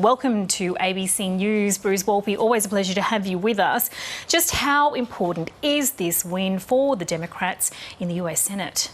Welcome to ABC News. Bruce Wolpe, always a pleasure to have you with us. Just how important is this win for the Democrats in the US Senate?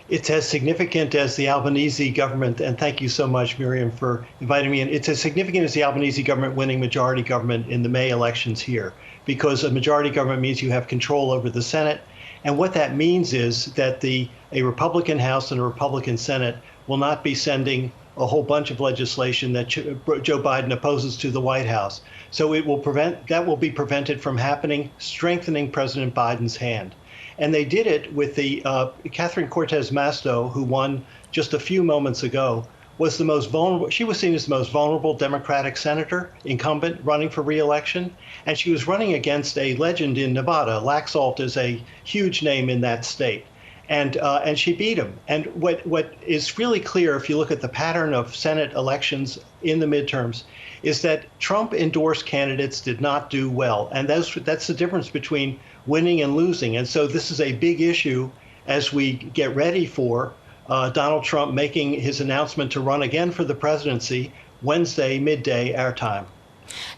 It's as significant as the Albanese government, and thank you so much, Miriam, for inviting me in. It's as significant as the Albanese government winning majority government in the May elections here, because a majority government means you have control over the Senate. And what that means is that a Republican House and a Republican Senate will not be sending a whole bunch of legislation that Joe Biden opposes to the White House. So that will be prevented from happening, strengthening President Biden's hand. And they did it with the Catherine Cortez Masto, who won just a few moments ago, was the most vulnerable. She was seen as the most vulnerable Democratic senator, incumbent, running for re-election. And she was running against a legend in Nevada. Laxalt is a huge name in that state. And she beat him. And what is really clear, if you look at the pattern of Senate elections in the midterms, is that Trump endorsed candidates did not do well. And that's the difference between winning and losing. And so this is a big issue as we get ready for Donald Trump making his announcement to run again for the presidency Wednesday, midday, our time.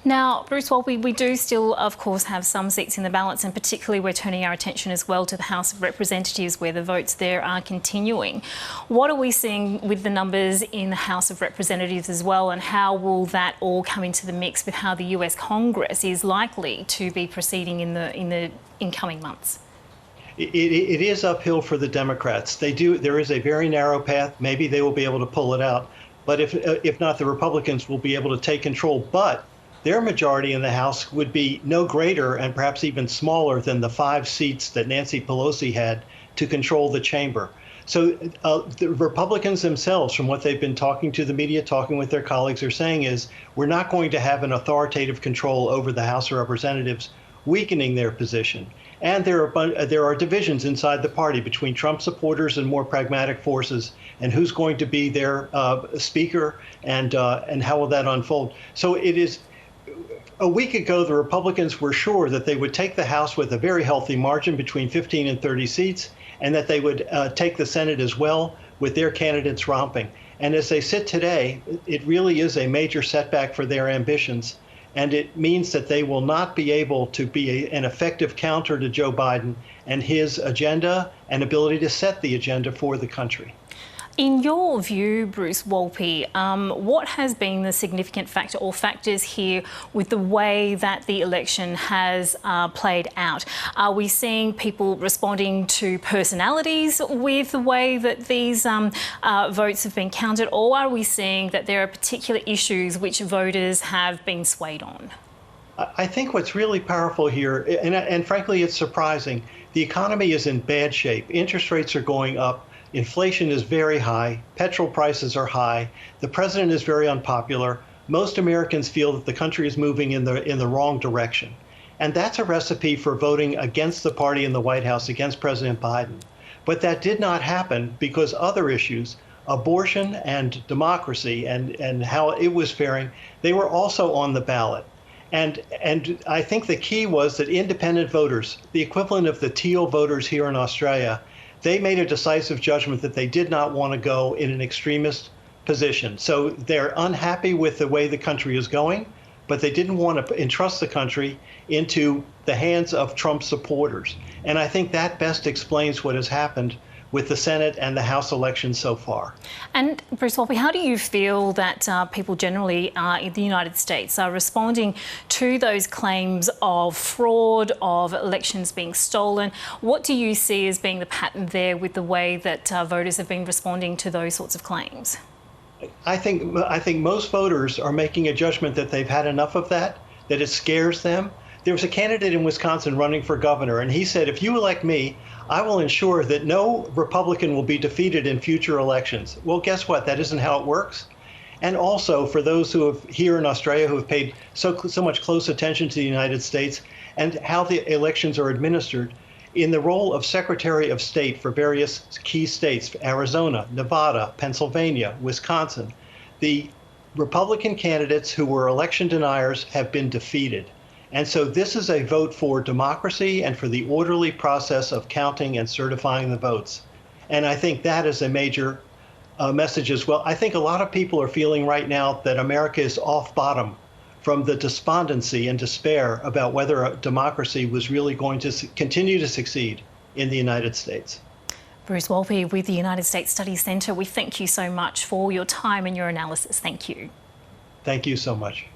Now, Bruce Wolpe, we do still, of course, have some seats in the balance, and particularly we're turning our attention as well to the House of Representatives, where the votes there are continuing. What are we seeing with the numbers in the House of Representatives as well, and how will that all come into the mix with how the US Congress is likely to be proceeding in the incoming months? It is uphill for the Democrats. There is a very narrow path. Maybe they will be able to pull it out. But if not, the Republicans will be able to take control. But their majority in the House would be no greater and perhaps even smaller than the 5 seats that Nancy Pelosi had to control the chamber. So the Republicans themselves, from what they've been talking to the media, talking with their colleagues, are saying is we're not going to have an authoritative control over the House of Representatives, weakening their position. And there are divisions inside the party between Trump supporters and more pragmatic forces, and who's going to be their speaker, and how will that unfold. So it is. A week ago, the Republicans were sure that they would take the House with a very healthy margin between 15 and 30 seats, and that they would take the Senate as well, with their candidates romping. And as they sit today, it really is a major setback for their ambitions. And it means that they will not be able to be an effective counter to Joe Biden and his agenda and ability to set the agenda for the country. In your view, Bruce Wolpe, what has been the significant factor or factors here with the way that the election has played out? Are we seeing people responding to personalities with the way that these votes have been counted, or are we seeing that there are particular issues which voters have been swayed on? I think what's really powerful here, and frankly, it's surprising, the economy is in bad shape. Interest rates are going up. Inflation is very high. Petrol prices are high. The president is very unpopular. Most Americans feel that the country is moving in the wrong direction. And that's a recipe for voting against the party in the White House, against President Biden. But that did not happen because other issues, abortion and democracy and how it was faring, they were also on the ballot. And I think the key was that independent voters, the equivalent of the teal voters here in Australia, they made a decisive judgment that they did not want to go in an extremist position. So they're unhappy with the way the country is going, but they didn't want to entrust the country into the hands of Trump supporters. And I think that best explains what has happened with the Senate and the House elections so far. And Bruce Wolpe, how do you feel that people generally in the United States are responding to those claims of fraud, of elections being stolen? What do you see as being the pattern there with the way that voters have been responding to those sorts of claims? I think most voters are making a judgment that they've had enough of that it scares them. There was a candidate in Wisconsin running for governor, and he said, if you elect me, I will ensure that no Republican will be defeated in future elections. Well, guess what? That isn't how it works. And also, for those who have here in Australia who have paid so much close attention to the United States and how the elections are administered, in the role of Secretary of State for various key states, Arizona, Nevada, Pennsylvania, Wisconsin, the Republican candidates who were election deniers have been defeated. And so this is a vote for democracy and for the orderly process of counting and certifying the votes. And I think that is a major messages. Well, I think a lot of people are feeling right now that America is off bottom from the despondency and despair about whether a democracy was really going to continue to succeed in the United States. Bruce Wolpe with the United States Studies Centre, we thank you so much for your time and your analysis. Thank you. Thank you so much.